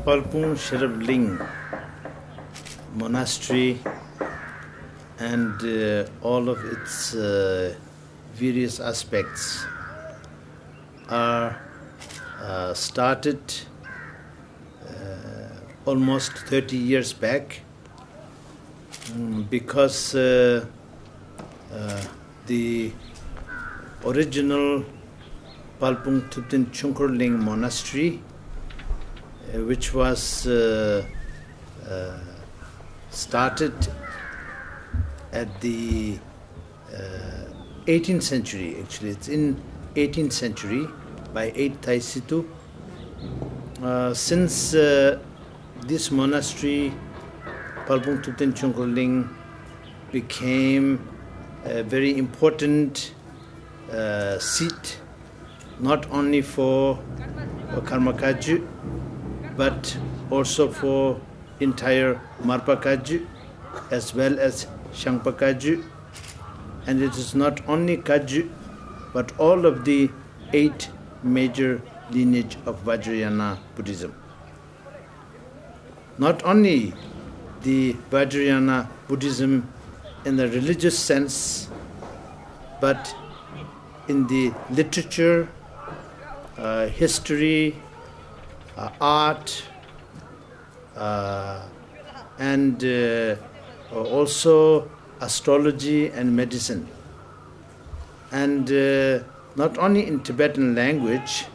Palpung Ling monastery and all of its various aspects are started almost 30 years back because the original Palpung 12th Chamgon monastery, which was started at the 18th century. Actually, it's in 18th century by 8th Tai Situpa. Since this monastery, Palpung 12th Chamgon, became a very important seat, not only for Karma Kaju, but also for entire Marpa Kaju, as well as Shangpa Kaju. And it is not only Kaju, but all of the 8 major lineage of Vajrayana Buddhism. Not only the Vajrayana Buddhism in the religious sense, but in the literature, history, art, and also astrology and medicine. And not only in Tibetan language,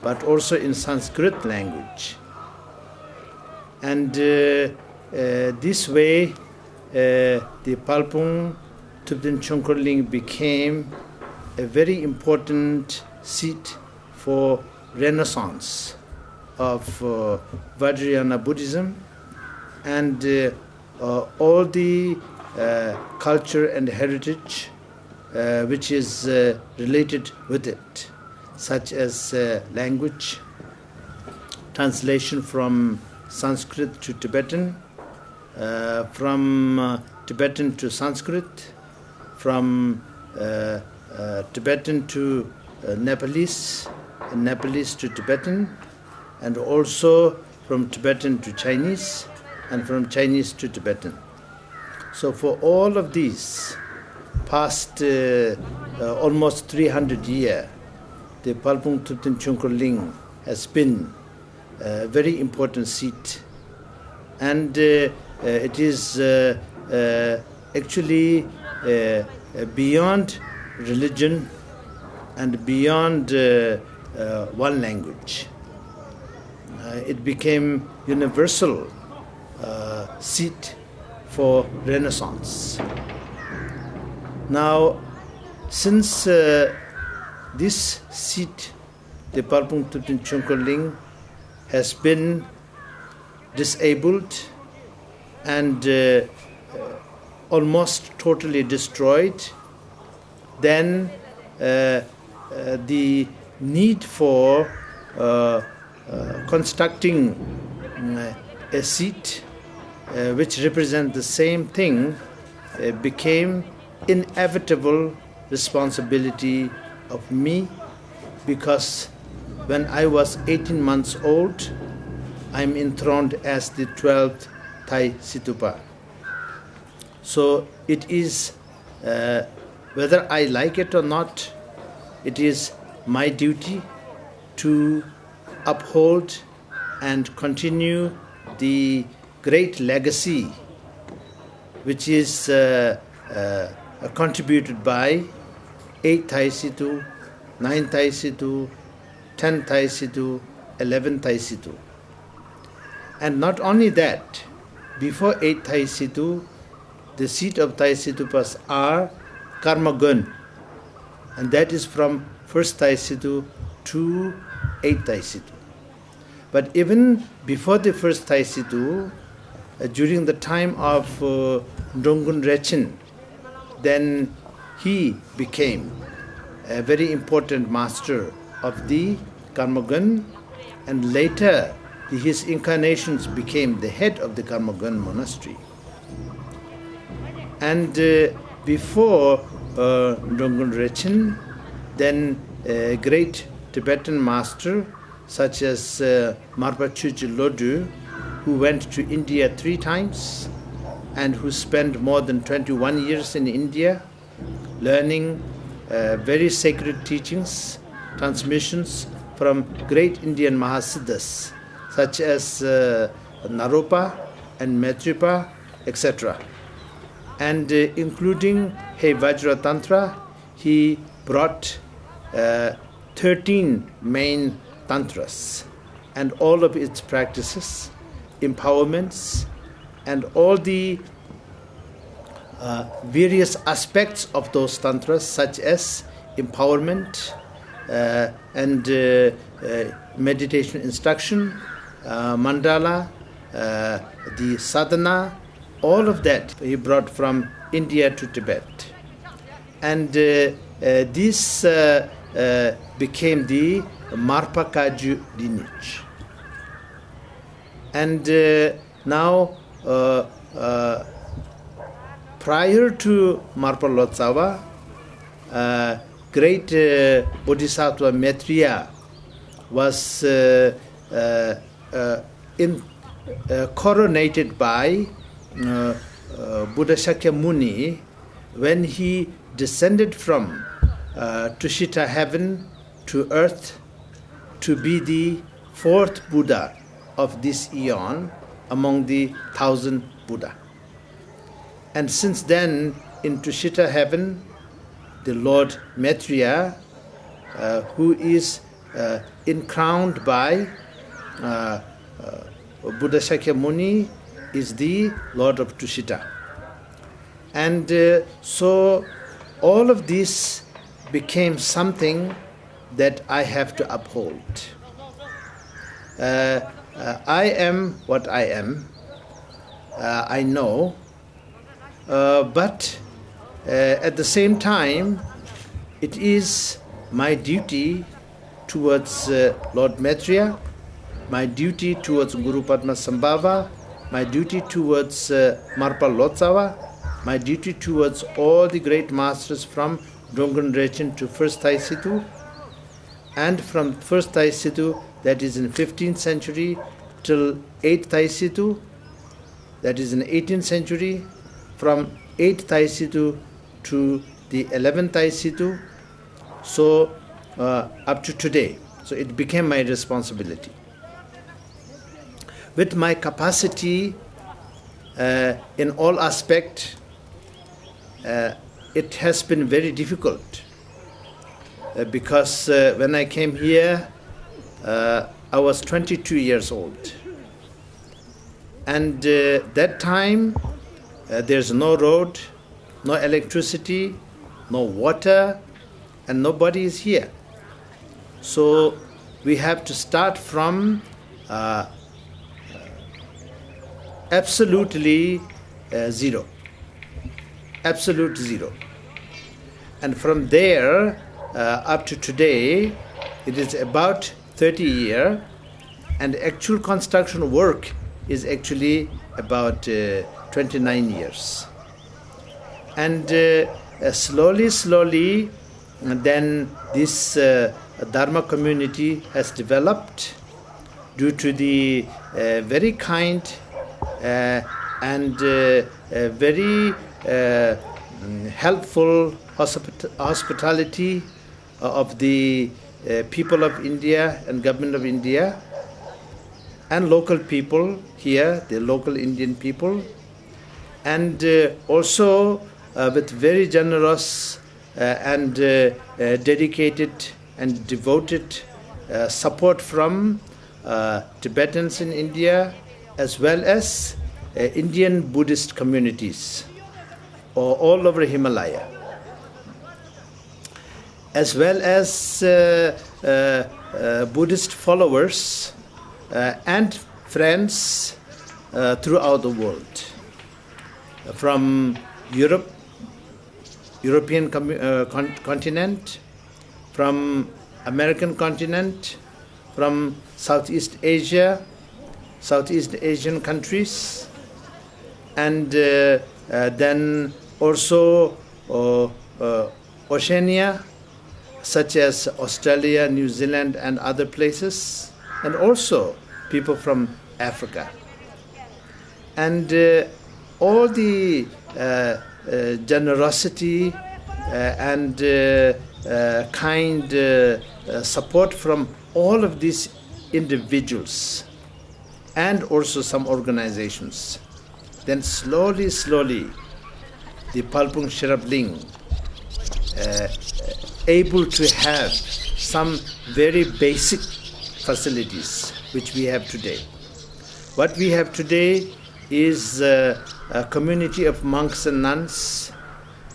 but also in Sanskrit language. And this way, the Palpung 12th Chamgon became a very important seat for Renaissance of Vajrayana Buddhism and all the culture and heritage which is related with it, such as language, translation from Sanskrit to Tibetan, from Tibetan to Sanskrit, from Tibetan to Nepalese, and Nepalese to Tibetan, and also from Tibetan to Chinese, and from Chinese to Tibetan. So for all of these past almost 300 years, the Palpung 12th Chamgon has been a very important seat. And it is actually beyond religion and beyond one language. It became universal seat for Renaissance. Now, since this seat, the Palpung 12th Chamgon, has been disabled and almost totally destroyed, then the need for constructing a seat which represents the same thing became inevitable responsibility of me, because when I was 18 months old, I'm enthroned as the 12th Tai Situpa. So it is, whether I like it or not, it is my duty to uphold and continue the great legacy which is contributed by 8 Tai Situpa, 9 Tai Situpa, 10 Tai Situpa, 11 Tai Situpa. And not only that, before 8 Tai Situpa, the seat of Tai Situpas are Karmagun, and that is from 1st Tai Situpa to 8 Tai Situpa. But even before the 1st Tai Situpa, during the time of Ndongun Rechin, then he became a very important master of the Karmagun, and later his incarnations became the head of the Karmagun monastery. And before Ndongun Rechin, then a great Tibetan master such as Marpa Chuchi Lodu, who went to India 3 times and who spent more than 21 years in India, learning very sacred teachings, transmissions from great Indian Mahasiddhas, such as Naropa and Maitripa, etc. And including Hey Vajra Tantra, he brought 13 main tantras and all of its practices, empowerments, and all the various aspects of those tantras, such as empowerment and meditation instruction, mandala, the sadhana, all of that he brought from India to Tibet. And this became the Marpa Kaju lineage. And now, prior to Marpa Lotsawa, great Bodhisattva Maitreya was coronated by Buddha Shakyamuni when he descended from Tushita heaven to earth to be the 4th Buddha of this eon among the 1,000 Buddha. And since then, in Tushita heaven, the Lord Maitreya, who is encrowned by Buddha Shakyamuni, is the Lord of Tushita. And so all of this became something that I have to uphold. I am what I am, I know, but at the same time, it is my duty towards Lord Maitreya, my duty towards Guru Padmasambhava, my duty towards Marpa Lotsawa, my duty towards all the great masters from Drungan Rechin to first Tai Situ, and from first Tai Situ, that is in 15th century, till 8th Tai Situ, that is in 18th century, from 8th Tai Situ to the 11th Tai Situ, so up to today. So it became my responsibility. With my capacity in all aspects, it has been very difficult because when I came here, I was 22 years old. And that time, there's no road, no electricity, no water, and nobody is here. So we have to start from absolutely zero. Absolute zero. And from there up to today, it is about 30 years, and actual construction work is actually about 29 years. And slowly, then this Dharma community has developed due to the very kind and very helpful hospitality of the people of India and government of India and local people here, the local Indian people, and also with very generous and dedicated and devoted support from Tibetans in India, as well as Indian Buddhist communities all over Himalaya, as well as Buddhist followers and friends throughout the world, from European continent, from American continent, from Southeast Asia, Southeast Asian countries, and then also Oceania, such as Australia, New Zealand, and other places, and also people from Africa. And all the generosity and kind support from all of these individuals and also some organizations. Then slowly, the Palpung Sherabling able to have some very basic facilities which we have today. What we have today is a community of monks and nuns,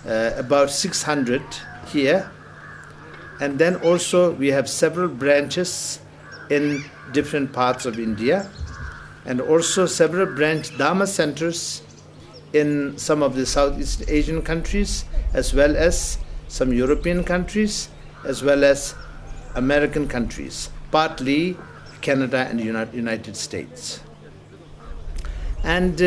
about 600 here, and then also we have several branches in different parts of India, and also several branch Dharma centers in some of the Southeast Asian countries, as well as some European countries, as well as American countries, partly Canada and United States. And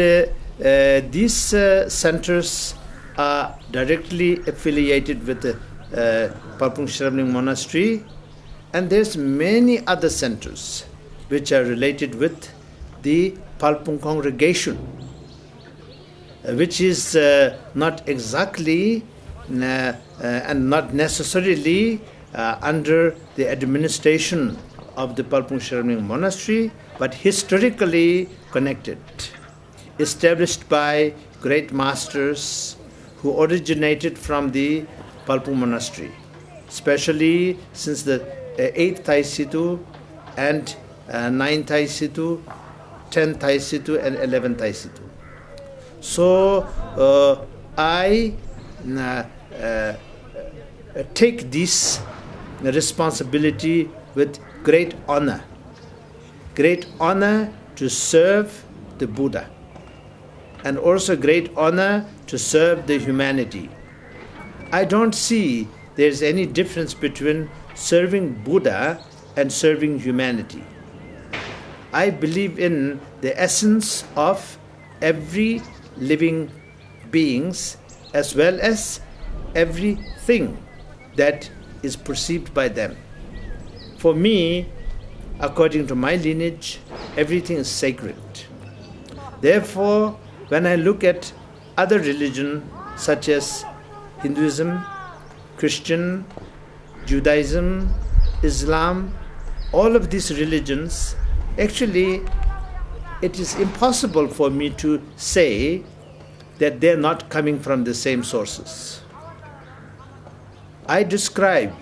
these centers are directly affiliated with the Palpung Sherabling Monastery, and there's many other centers which are related with the Palpung congregation, which is not exactly and not necessarily under the administration of the Palpung Sherabling Monastery, but historically connected, established by great masters who originated from the Palpung Monastery, especially since the 8th Tai Situpa and 9th Tai Situpa, 10th Tai Situpa and 11th Tai Situpa. So I take this responsibility with great honor to serve the Buddha, and also great honor to serve the humanity. I don't see there's any difference between serving Buddha and serving humanity. I believe in the essence of every living beings as well as everything that is perceived by them. For me, according to my lineage, everything is sacred. Therefore, when I look at other religions such as Hinduism, Christian, Judaism, Islam, all of these religions, actually it is impossible for me to say that they are not coming from the same sources. I describe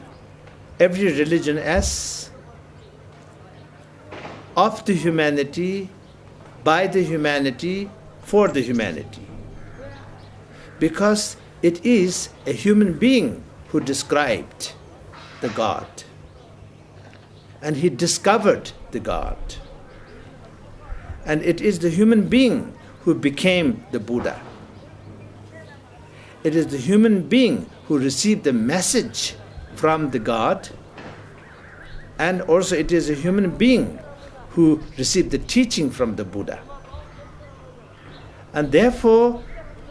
every religion as of the humanity, by the humanity, for the humanity. Because it is a human being who described the God. And he discovered the God. And it is the human being who became the Buddha. It is the human being who received the message from the God, and also it is a human being who received the teaching from the Buddha. And therefore,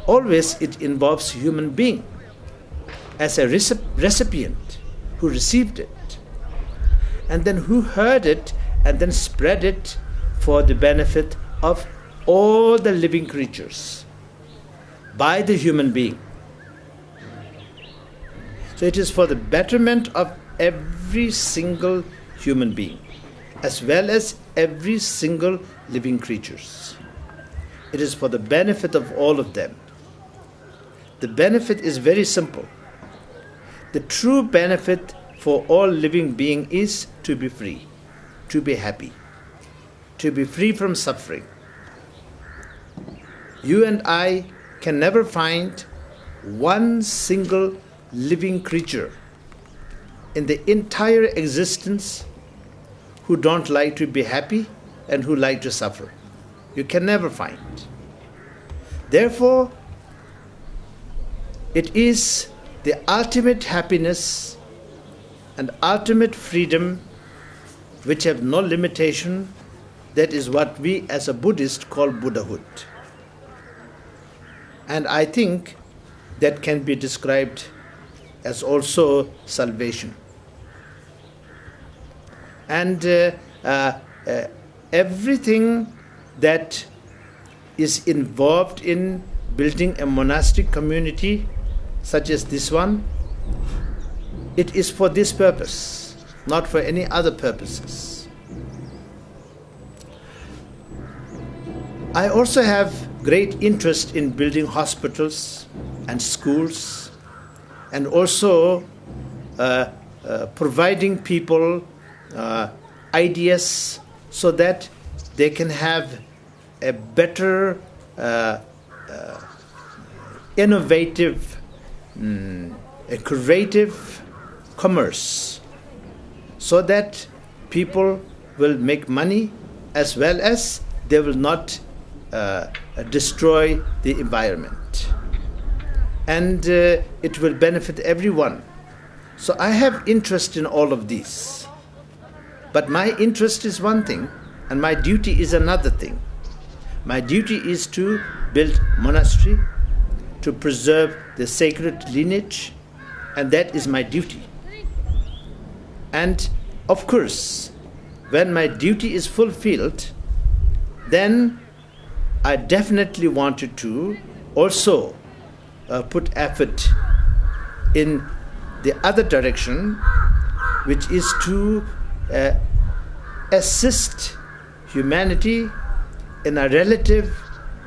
always it involves human being as a recipient who received it, and then who heard it and then spread it for the benefit of all the living creatures by the human being. So it is for the betterment of every single human being, as well as every single living creatures. It is for the benefit of all of them. The benefit is very simple. The true benefit for all living being is to be free, to be happy, to be free from suffering. You and I can never find one single living creature in the entire existence who don't like to be happy and who like to suffer. You can never find. Therefore, it is the ultimate happiness and ultimate freedom which have no limitation. That is what we as a Buddhist call Buddhahood. And I think that can be described as also salvation. And everything that is involved in building a monastic community such as this one, it is for this purpose, not for any other purposes. I also have great interest in building hospitals and schools, and also providing people ideas so that they can have a better, innovative, a creative commerce, so that people will make money as well as they will not destroy the environment. And it will benefit everyone. So I have interest in all of these. But my interest is one thing, and my duty is another thing. My duty is to build monastery, to preserve the sacred lineage, and that is my duty. And of course, when my duty is fulfilled, then I definitely wanted to also put effort in the other direction, which is to assist humanity in a relative,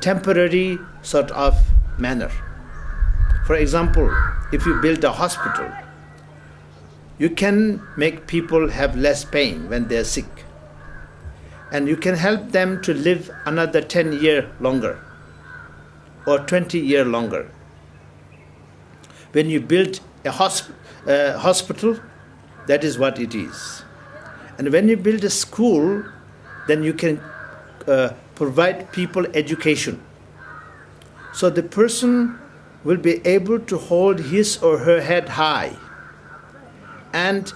temporary sort of manner. For example, if you build a hospital, you can make people have less pain when they're sick. And you can help them to live another 10 years longer or 20 years longer. When you build a hospital, that is what it is. And when you build a school, then you can provide people education. So the person will be able to hold his or her head high and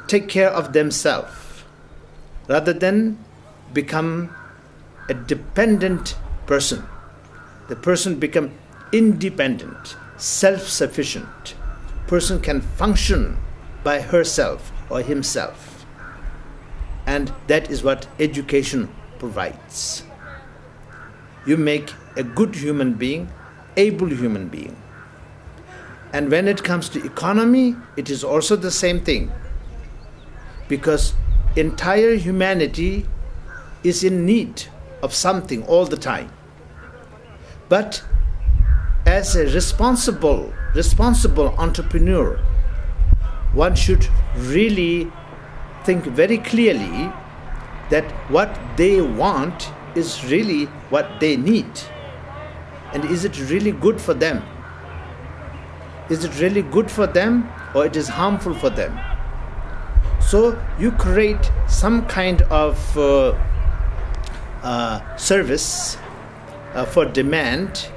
take care of themselves, rather than become a dependent person. The person become independent, self-sufficient. Person can function by herself or himself. And that is what education provides. You make a good human being, able human being. And when it comes to economy, it is also the same thing. Because entire humanity is in need of something all the time. But as a responsible entrepreneur, one should really think very clearly that what they want is really what they need. And is it really good for them? Is it really good for them, or it is harmful for them? So you create some kind of service for demand,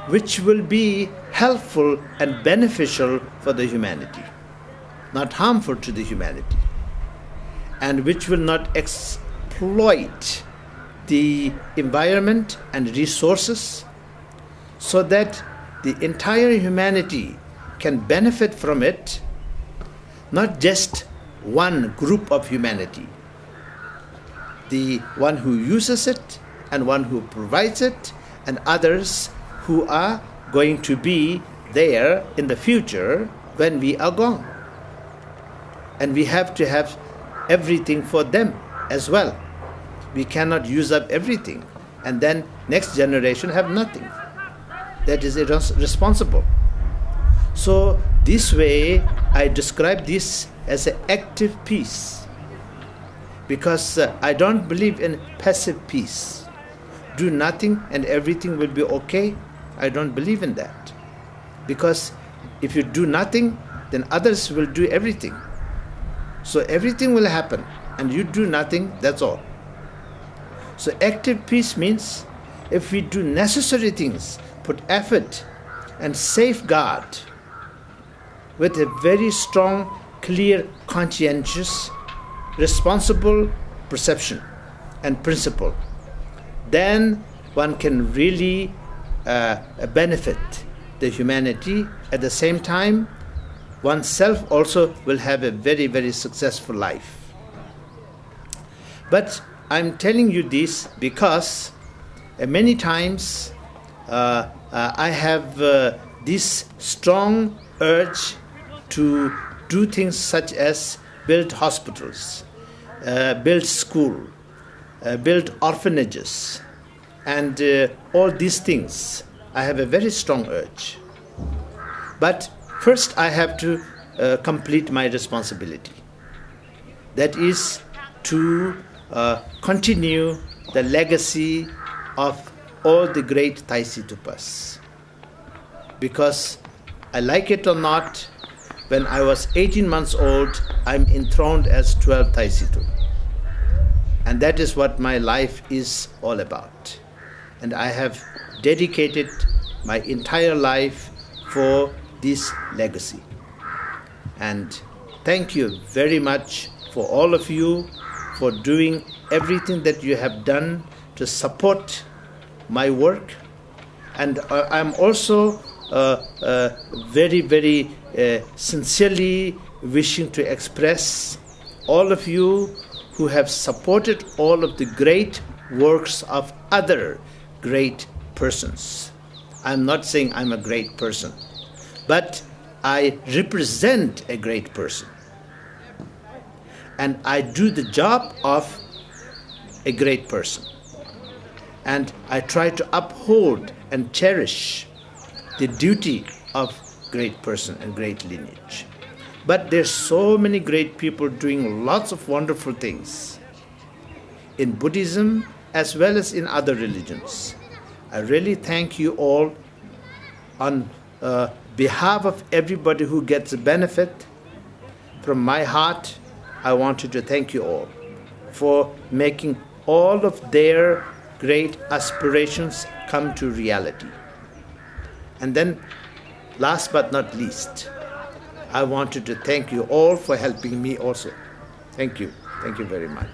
which will be helpful and beneficial for the humanity, not harmful to the humanity, and which will not exploit the environment and resources, so that the entire humanity can benefit from it, not just one group of humanity, the one who uses it and one who provides it, and others who are going to be there in the future when we are gone. And we have to have everything for them as well. We cannot use up everything and then next generation have nothing. That is irresponsible. So this way I describe this as an active peace, because I don't believe in passive peace. Do nothing and everything will be okay. I don't believe in that, because if you do nothing, then others will do everything. So everything will happen and you do nothing, that's all. So active peace means if we do necessary things, put effort and safeguard with a very strong, clear, conscientious, responsible perception and principle, then one can really benefit the humanity. At the same time, oneself also will have a very, very successful life. But I'm telling you this because many times I have this strong urge to do things such as build hospitals, build school, build orphanages, and all these things. I have a very strong urge. But first I have to complete my responsibility. That is to continue the legacy of all the great Tai Situpas. Because I like it or not, when I was 18 months old, I'm enthroned as 12th Tai Situpa. And that is what my life is all about. And I have dedicated my entire life for this legacy. And thank you very much for all of you for doing everything that you have done to support my work. And I'm also very, very sincerely wishing to express all of you who have supported all of the great works of other great persons. I'm not saying I'm a great person, but I represent a great person. And I do the job of a great person. And I try to uphold and cherish the duty of great person and great lineage. But there's so many great people doing lots of wonderful things in Buddhism as well as in other religions. I really thank you all on behalf of everybody who gets a benefit. From my heart, I wanted to thank you all for making all of their great aspirations come to reality. And then, last but not least, I wanted to thank you all for helping me also. Thank you. Thank you very much.